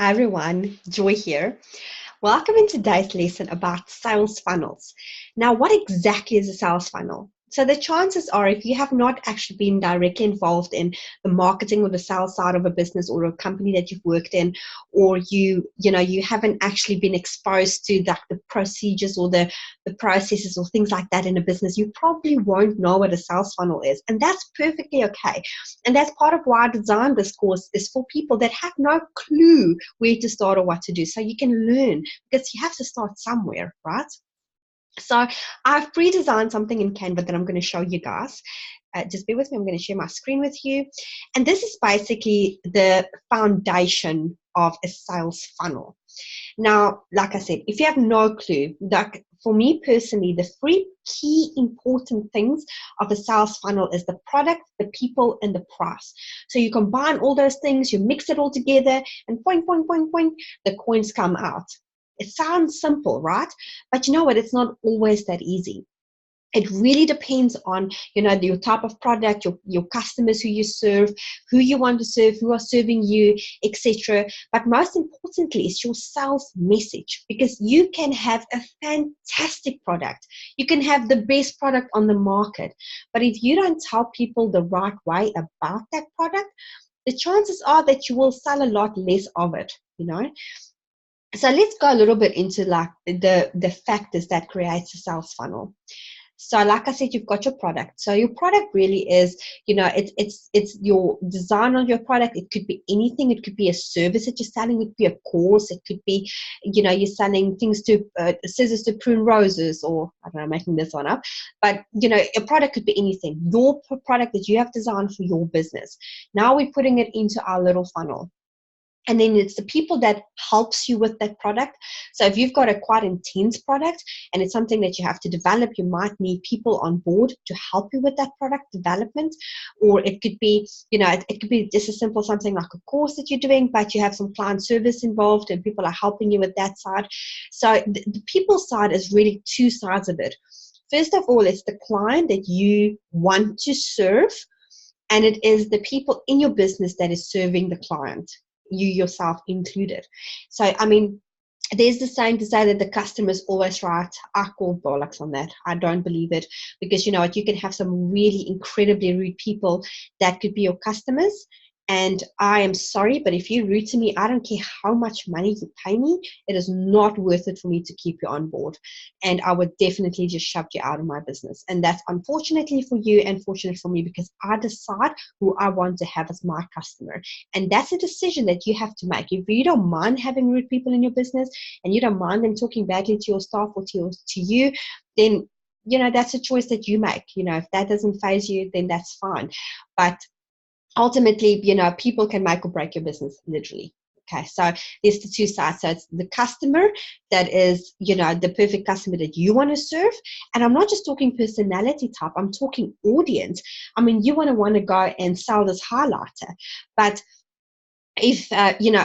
Hi everyone, Joy here. Welcome in today's lesson about sales funnels. Now, what exactly is a sales funnel? So the chances are, if you have not actually been directly involved in the marketing or the sales side of a business or a company that you've worked in, or you haven't actually been exposed to the procedures or the processes or things like that in a business, you probably won't know what a sales funnel is. And that's perfectly okay. And that's part of why I designed this course, is for people that have no clue where to start or what to do. So you can learn, because you have to start somewhere, right? So I've pre-designed something in Canva that I'm going to show you guys. Just bear with me. I'm going to share my screen with you. And this is basically the foundation of a sales funnel. Now, like I said, if you have no clue, like for me personally, the three key important things of a sales funnel is the product, the people, and the price. So you combine all those things, you mix it all together, and point, the coins come out. It sounds simple, right? But you know what? It's not always that easy. It really depends on, your type of product, your customers who you serve, who you want to serve, who are serving you, etc. But most importantly, it's your sales message, because you can have a fantastic product. You can have the best product on the market. But if you don't tell people the right way about that product, the chances are that you will sell a lot less of it. So let's go a little bit into like the factors that creates a sales funnel. So like I said, you've got your product. So your product really is, it's your design on your product. It could be anything. It could be a service that you're selling. It could be a course. It could be, you're selling things to scissors to prune roses, or I don't know, I'm making this one up. But, a product could be anything. Your product that you have designed for your business. Now we're putting it into our little funnel. And then it's the people that helps you with that product. So if you've got a quite intense product and it's something that you have to develop, you might need people on board to help you with that product development. Or it could be, it could be just a simple something like a course that you're doing, but you have some client service involved and people are helping you with that side. So the people side is really two sides of it. First of all, it's the client that you want to serve, and it is the people in your business that is serving the client, you yourself included. So, there's the saying to say that the customer is always right. I call bollocks on that. I don't believe it, because you know what, you can have some really incredibly rude people that could be your customers. And I am sorry, but if you're rude to me, I don't care how much money you pay me. It is not worth it for me to keep you on board. And I would definitely just shove you out of my business. And that's unfortunately for you and fortunate for me, because I decide who I want to have as my customer. And that's a decision that you have to make. If you don't mind having rude people in your business and you don't mind them talking badly to your staff or to you, then, that's a choice that you make. If that doesn't faze you, then that's fine. But ultimately, people can make or break your business, literally. Okay, so there's the two sides. So it's the customer that is, the perfect customer that you want to serve. And I'm not just talking personality type, I'm talking audience. You want to go and sell this highlighter, but if,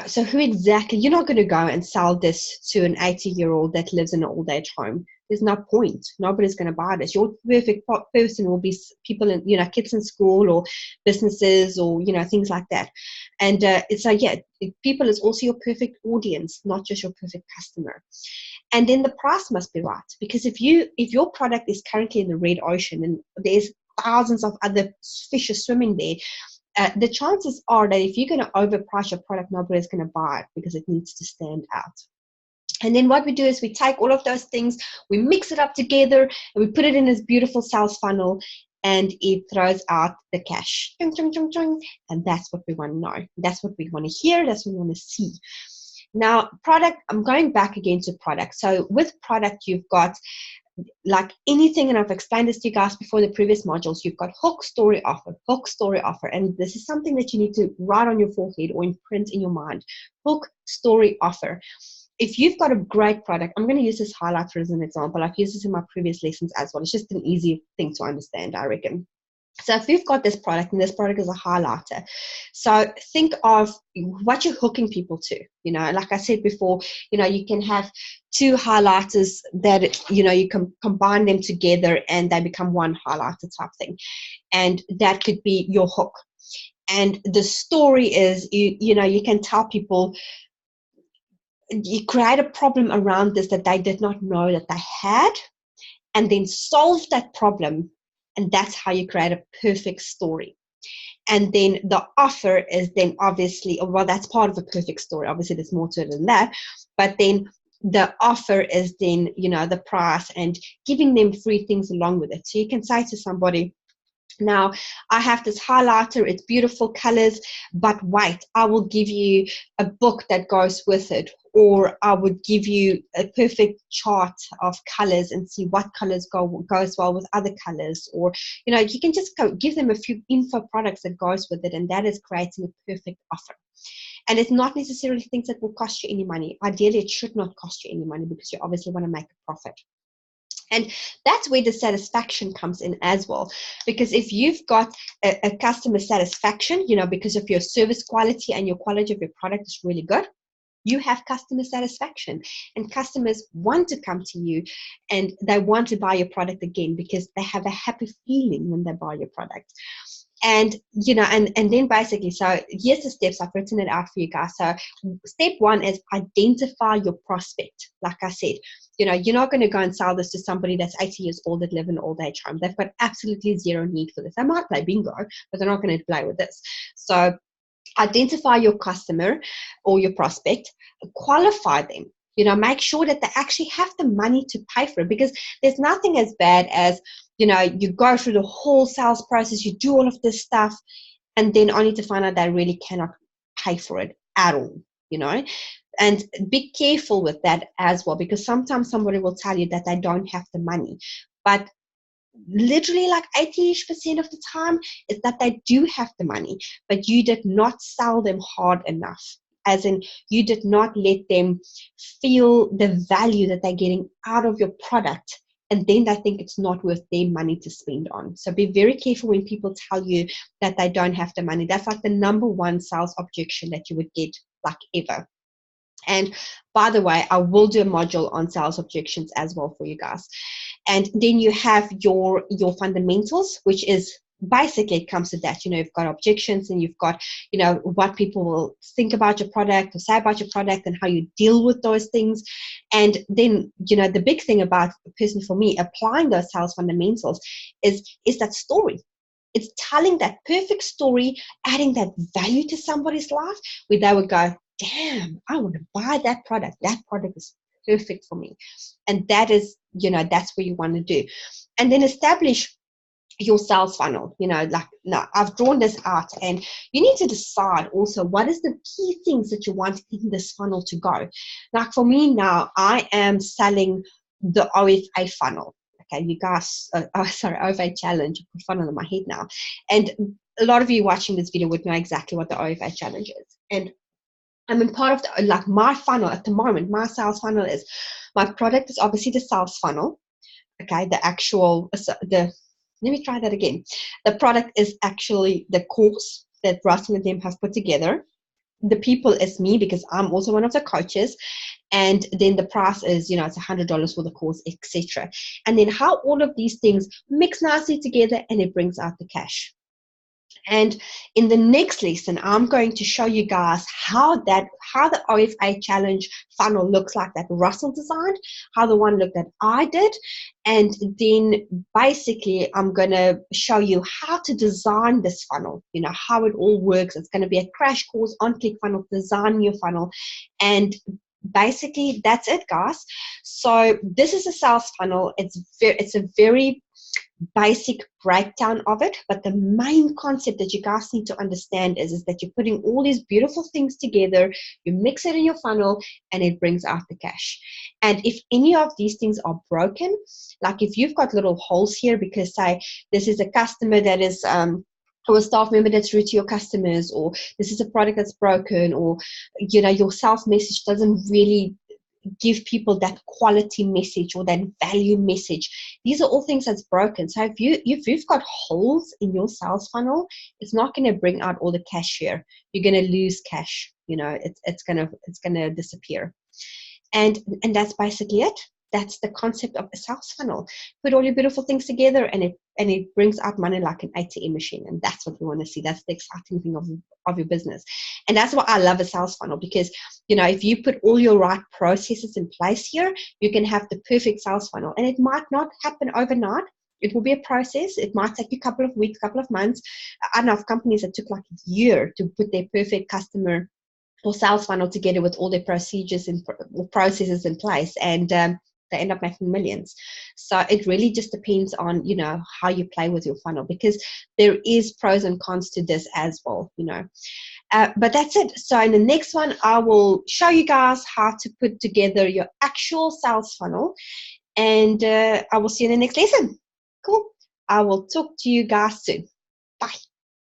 so who exactly, you're not going to go and sell this to an 80-year-old that lives in an old age home. There's no point. Nobody's going to buy this. Your perfect person will be people in, kids in school or businesses or, things like that. And it's like, people is also your perfect audience, not just your perfect customer. And then the price must be right, because if your product is currently in the red ocean and there's thousands of other fishes swimming there, the chances are that if you're going to overprice your product, nobody's going to buy it because it needs to stand out. And then what we do is we take all of those things, we mix it up together, and we put it in this beautiful sales funnel, and it throws out the cash. Chung, chung, chung, chung. And that's what we want to know. That's what we want to hear. That's what we want to see. Now, product, I'm going back again to product. So with product, you've got like anything, and I've explained this to you guys before in the previous modules, you've got hook, story, offer. And this is something that you need to write on your forehead or imprint in your mind. Hook, story, offer. If you've got a great product, I'm going to use this highlighter as an example. I've used this in my previous lessons as well. It's just an easy thing to understand, I reckon. So if you've got this product, and this product is a highlighter, so think of what you're hooking people to. Like I said before, you can have two highlighters that, you can combine them together and they become one highlighter type thing. And that could be your hook. And the story is, you can tell people you create a problem around this that they did not know that they had, and then solve that problem. And that's how you create a perfect story. And then the offer is then obviously, well, that's part of a perfect story. Obviously, there's more to it than that. But then the offer is then, the price and giving them free things along with it. So you can say to somebody, now, I have this highlighter, it's beautiful colors, but wait, I will give you a book that goes with it, or I would give you a perfect chart of colors and see what colors goes well with other colors, or, you can just give them a few info products that goes with it, and that is creating a perfect offer. And it's not necessarily things that will cost you any money. Ideally, it should not cost you any money because you obviously want to make a profit. And that's where the satisfaction comes in as well. Because if you've got a customer satisfaction, because of your service quality and your quality of your product is really good, you have customer satisfaction, and customers want to come to you and they want to buy your product again because they have a happy feeling when they buy your product. And, and then basically, so here's the steps. I've written it out for you guys. So step one is identify your prospect. Like I said, you're not going to go and sell this to somebody that's 80 years old that live in an old age home. They've got absolutely zero need for this. They might play bingo, but they're not going to play with this. So identify your customer or your prospect, qualify them. Make sure that they actually have the money to pay for it, because there's nothing as bad as, you go through the whole sales process, you do all of this stuff, and then only to find out they really cannot pay for it at all, And be careful with that as well, because sometimes somebody will tell you that they don't have the money, but literally like 80% of the time is that they do have the money, but you did not sell them hard enough. As in, you did not let them feel the value that they're getting out of your product, and then they think it's not worth their money to spend on. So be very careful when people tell you that they don't have the money. That's like the number one sales objection that you would get, like, ever. And by the way, I will do a module on sales objections as well for you guys. And then you have your fundamentals, which is basically, it comes to that. You've got objections, and you've got, what people will think about your product or say about your product and how you deal with those things. And then, the big thing about, personally for me, applying those sales fundamentals is that story. It's telling that perfect story, adding that value to somebody's life where they would go, damn, I want to buy that product. That product is perfect for me. And that is, that's what you want to do. And then establish your sales funnel. Now I've drawn this out, and you need to decide also what is the key things that you want in this funnel to go. Like for me now, I am selling the OFA funnel. Okay, you guys, OFA challenge. I put funnel in my head now. And a lot of you watching this video would know exactly what the OFA challenge is. And I'm in part of my funnel at the moment. My sales funnel is, my product is obviously the sales funnel. Okay, let me try that again. The product is actually the course that Russell and them have put together. The people is me, because I'm also one of the coaches. And then the price is, it's $100 for the course, etc. And then how all of these things mix nicely together, and it brings out the cash. And in the next lesson, I'm going to show you guys how the OFA challenge funnel looks like, that Russell designed, how the one looked that I did. And then basically I'm going to show you how to design this funnel, how it all works. It's going to be a crash course on ClickFunnels, design your funnel. And basically that's it, guys. So this is a sales funnel. It's a very basic breakdown of it, but the main concept that you guys need to understand is that you're putting all these beautiful things together, you mix it in your funnel, and it brings out the cash. And if any of these things are broken, like if you've got little holes here, because say this is a customer that is or a staff member that's rude to your customers, or this is a product that's broken, or your sales message doesn't really give people that quality message or that value message. These are all things that's broken. So if you've got holes in your sales funnel, it's not going to bring out all the cash here. You're going to lose cash. It's going to disappear. And that's basically it. that's the concept of a sales funnel. Put all your beautiful things together, and it brings out money like an ATM machine. And that's what we want to see. That's the exciting thing of your business. And that's why I love a sales funnel, because, you know, if you put all your right processes in place here, you can have the perfect sales funnel. And it might not happen overnight. It will be a process. It might take you a couple of weeks, couple of months. I know of companies that took like a year to put their perfect customer or sales funnel together with all their procedures and processes in place, and they end up making millions. So it really just depends on, you know, how you play with your funnel, because there is pros and cons to this as well, you know. But that's it. So in the next one, I will show you guys how to put together your actual sales funnel, and I will see you in the next lesson. Cool. I will talk to you guys soon. Bye.